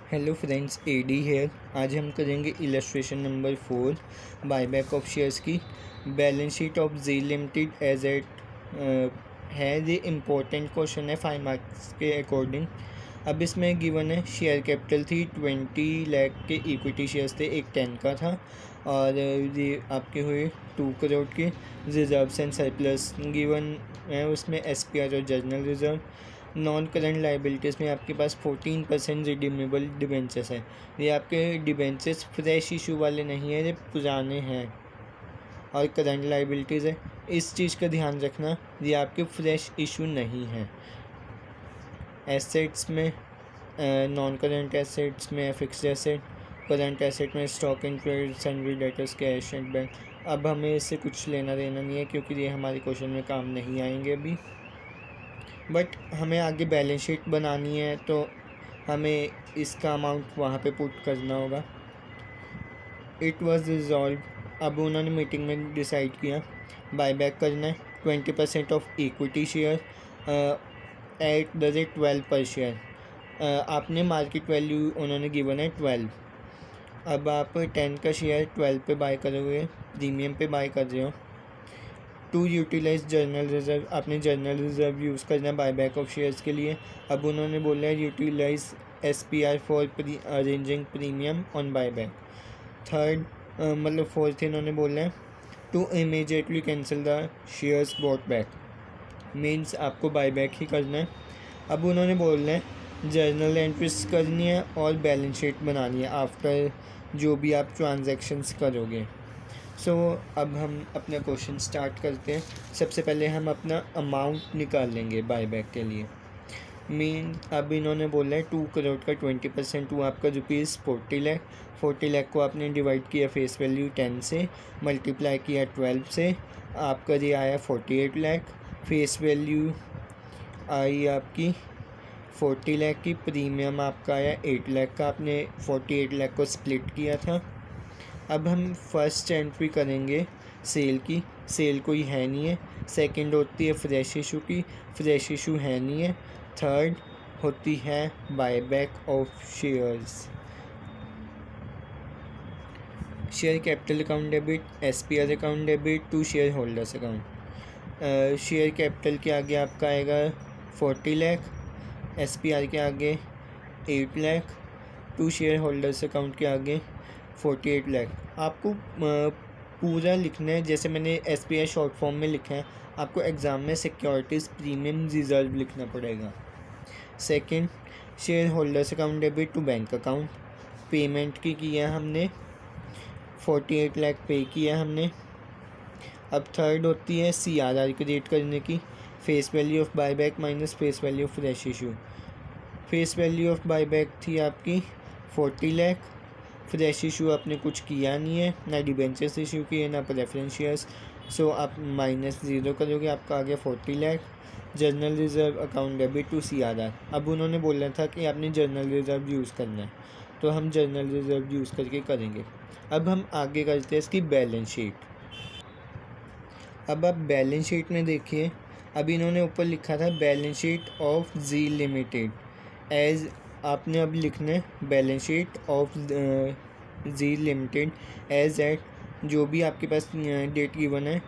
Hello friends, AD hair. आज हम करेंगे illustration number 4 buyback of shares की। Balance sheet of G limited as at है। ये इम्पोर्टेंट क्वेश्चन है 5 मार्क्स के अकॉर्डिंग। अब इसमें गिवन है शेयर कैपिटल थी 20 लाख के, इक्विटी शेयर्स थे, एक 10 का था, और ये आपके हुए 2 करोड़ के। रिजर्व्स एंड सरप्लस गिवन है उसमें, एसपीआर और general reserve. Non current liabilities में आपके पास 14% रिडीमेबल डिबेंचर्स है। ये आपके डिबेंचर्स फ्रेश इशू वाले नहीं है, ये पुराने हैं। और करंट लाइबिलिटीज़ है, इस चीज़ का ध्यान रखना, ये आपके फ्रेश इशू नहीं है। एसेट्स में नॉन करंट एसेट्स में फिक्स्ड एसेट, करंट एसेट में stock in trade, sundry debtors, cash and bank. अब हमें इससे कुछ लेना देना नहीं है क्योंकि ये हमारे क्वेश्चन में काम नहीं आएंगे अभी। बट हमें आगे बैलेंस शीट बनानी है तो हमें इसका अमाउंट वहाँ पे पुट करना होगा। इट वाज रिजॉल्व, अब उन्होंने मीटिंग में डिसाइड किया बायबैक करना है 20% of equity share at the rate 12 पर शेयर। आपने मार्केट वैल्यू उन्होंने गिवन है 12। अब आप 10 का शेयर 12 पे बाय करोगे, प्रीमियम पे बाय कर रहे हो। टू यूटिलाइज जर्नल रिजर्व, आपने जर्नल रिजर्व यूज़ करना है बायबैक ऑफ शेयर्स के लिए। अब उन्होंने बोला है utilise SPR for arranging premium on buyback. Third मतलब फोर्थ इन्होंने बोला है to immediately cancel the shares bought back, means आपको बायबैक ही करना है। अब उन्होंने बोलना है जर्नल एंट्रीज करनी है और बैलेंस शीट बनानी है आफ्टर जो भी आप ट्रांजैक्शंस करोगे। अब हम अपना क्वेश्चन स्टार्ट करते हैं। सबसे पहले हम अपना अमाउंट निकाल लेंगे बायबैक के लिए। अब इन्होंने बोला है 2 करोड़ का 20% हुआ आपका ₹40 लाख। 40 लाख को आपने डिवाइड किया फेस वैल्यू 10 से, मल्टीप्लाई किया 12 से, आपका ये आया 48 लाख। फेस वैल्यू आई आपकी 40 लाख की, प्रीमियम आपका आया 8 लाख का। आपने 48 लाख को स्प्लिट किया था। अब हम फर्स्ट एंट्री करेंगे सेल की, सेल कोई है नहीं है। सेकंड होती है फ्रेश इशू की, फ्रेश इशू है नहीं है। थर्ड होती है buyback of shares. Share capital account debit, SPR account debit to share holders account. Share capital के आगे आपका आएगा 40 लाख, एसपीआर के आगे 8 lakh, to share holders account के आगे 48 लाख। आपको पूरा लिखना है, जैसे मैंने एसपीआई शॉर्ट फॉर्म में लिखा है, आपको एग्ज़ाम में सिक्योरिटीज़ प्रीमियम रिजर्व लिखना पड़ेगा। Second, share holders account debit to bank account, payment की किया हमने 48 लाख पे किया हमने। अब थर्ड होती है सीआरआर क्रिएट करने की, face value of buyback minus face value of fresh issue. Face value of buyback थी आपकी 40 लाख, फ्रेश इशू आपने कुछ किया नहीं है, ना डिबेंचर्स इशू किए ना प्रेफरेंस शेयर्स, सो आप -0 करोगे, आपका आ गया 40 lakh. General reserve account debit to CRR. अब उन्होंने बोला था कि आपने जर्नल रिजर्व यूज़ करना है, तो हम जर्नल रिजर्व यूज़ करके करेंगे। अब हम आगे करते हैं इसकी बैलेंस शीट। अब आप बैलेंस शीट में देखिए, अभी इन्होंने ऊपर लिखा था balance sheet of G limited as, आपने अब लिखना है balance sheet of G limited as at, जो भी आपके पास डेट गिवन है।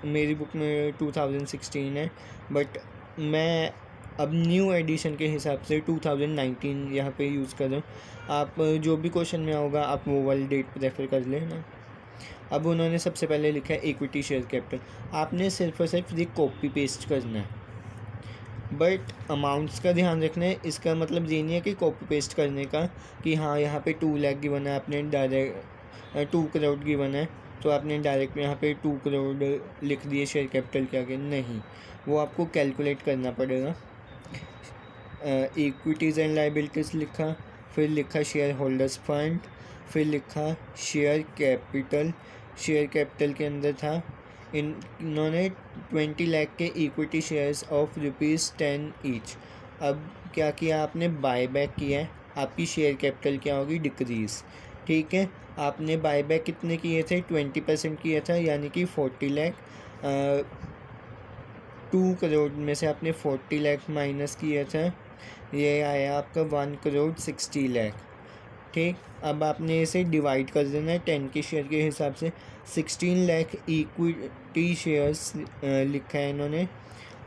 मेरी बुक में 2016 है, बट मैं अब न्यू एडिशन के हिसाब से 2019 यहाँ पे यूज़ कर रहा हूँ। आप जो भी क्वेश्चन में होगा आप वो वाली डेट प्रेफर कर लेना। अब उन्होंने सबसे पहले लिखा है इक्विटी शेयर कैपिटल, आपने सिर्फ और सिर्फ ये कॉपी पेस्ट करना है, बट अमाउंट्स का ध्यान रखना है। इसका मतलब ये नहीं है कि कॉपी पेस्ट करने का कि हाँ यहाँ पे 2 लाख गिवन है, आपने डायरेक्ट 2 करोड़ गिवन है तो आपने डायरेक्ट यहाँ पे 2 करोड़ लिख दिए शेयर कैपिटल के आगे, नहीं, वो आपको कैलकुलेट करना पड़ेगा। इक्विटीज़ एंड लाइबिलिटीज़ लिखा, फिर लिखा शेयर होल्डर्स फंड, फिर लिखा शेयर कैपिटल। शेयर कैपिटल के अंदर था इन्होंने 20 लाख के इक्विटी शेयर्स ऑफ ₹10 ईच। अब क्या किया आपने, बायबैक किया है, आपकी शेयर कैपिटल क्या होगी, डिक्रीज़। ठीक है, आपने बायबैक कितने किए थे, 20% किया था, यानी कि 40 लाख। 2 करोड़ में से आपने 40 लाख माइनस किया था, ये आया आपका 1 करोड़ 60 लाख। ठीक, अब आपने इसे डिवाइड कर देना है 10 के शेयर के हिसाब से। 16 लाख इक्विटी शेयर्स लिखा है इन्होंने।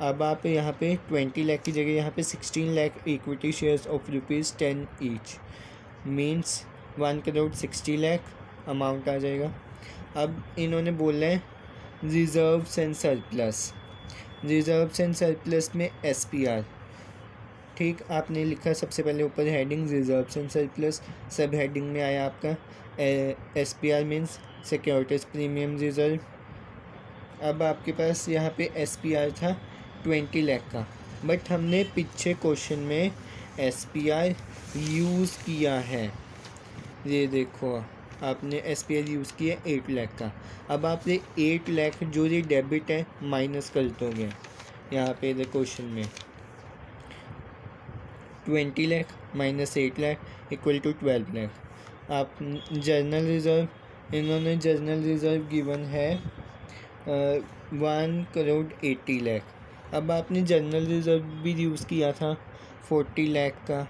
अब आप यहाँ पे 20 लाख की जगह यहाँ पे 16 lakh equity shares of ₹10 each means 1,60,00,000 amount आ जाएगा। अब इन्होंने बोला है reserves and surplus. Reserves and surplus में SPR, ठीक, आपने लिखा सबसे पहले ऊपर heading reserves and surplus, sub heading में आया आपका SPR means securities premium reserve. अब आपके पास यहाँ पे SPR था 20 लाख का, बट हमने पीछे क्वेश्चन में SPR यूज़ किया है, ये देखो आपने SPR यूज़ किया 8 लाख का। अब आप ये 8 लाख जो ये डेबिट है माइनस कर दोगे यहाँ पे इधर क्वेश्चन में। 20 lakh minus 8 lakh equal to 12 lakh. आप जर्नल रिज़र्व, इन्होंने जर्नल रिज़र्व गिवन है 1,80,00,000। अब आपने जर्नल रिज़र्व भी यूज़ किया था 40 लाख का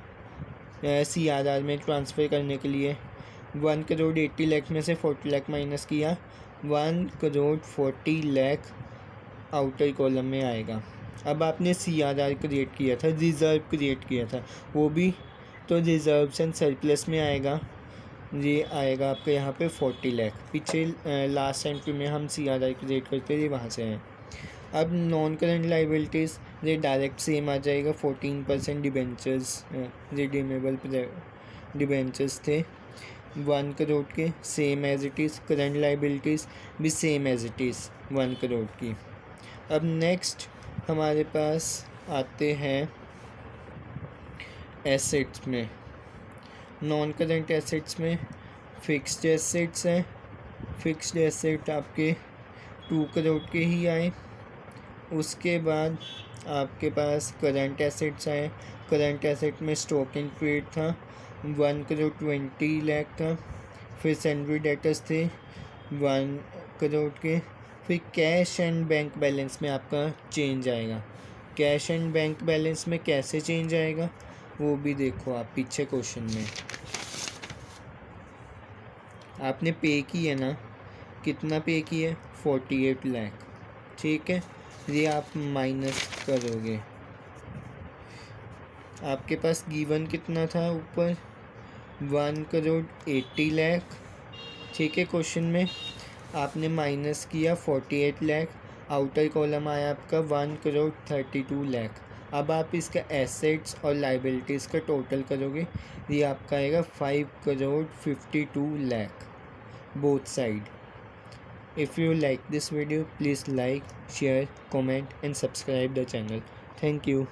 CRR में ट्रांसफ़र करने के लिए। 1,80,00,000 में से 40 लाख माइनस किया, 1,40,00,000 आउटर कॉलम में आएगा। अब आपने CRR क्रिएट किया था, रिज़र्व क्रिएट किया था, वो भी तो रिज़र्व्स एंड सरप्लस में आएगा। ये आएगा आपके यहाँ पे 40 लाख। पीछे लास्ट एंट्री में हम CRR क्रिएट करते थे, वहाँ से हैं। अब नॉन करेंट लाइबिलिटीज़ ये डायरेक्ट सेम आ जाएगा। 14% डिबेंचर्स रिडीमेबल डिबेंचर्स थे 1 करोड़ के, same as it is. Current liabilities भी same as it is 1 crore की। अब नेक्स्ट हमारे पास आते हैं एसेट्स में। नॉन करेंट एसेट्स में फिक्स्ड एसेट्स हैं। फिक्स्ड एसेट आपके 2 करोड़ के ही आए। उसके बाद आपके पास करंट एसेट्स आए। करंट एसेट में स्टॉक इन ट्रेड था 1,20,00,000 का। फिर सैंडरी डेटर्स थे 1 करोड़ के। फिर कैश एंड बैंक बैलेंस में आपका चेंज आएगा। कैश एंड बैंक बैलेंस में कैसे चेंज आएगा वो भी देखो आप पीछे क्वेश्चन में। आपने पे की है ना, कितना पे किया है 48 लाख, ठीक है। ये आप माइनस करोगे, आपके पास गिवन कितना था ऊपर 1,80,00,000, ठीक है। क्वेश्चन में आपने माइनस किया 48 लाख, आउटर कॉलम आया आपका 1,32,00,000। अब आप इसका एसेट्स और लाइबिलिटीज़ का टोटल करोगे, ये आपका आएगा 5,52,00,000 both side. If you like this video, please like, share, comment and subscribe the channel. Thank you.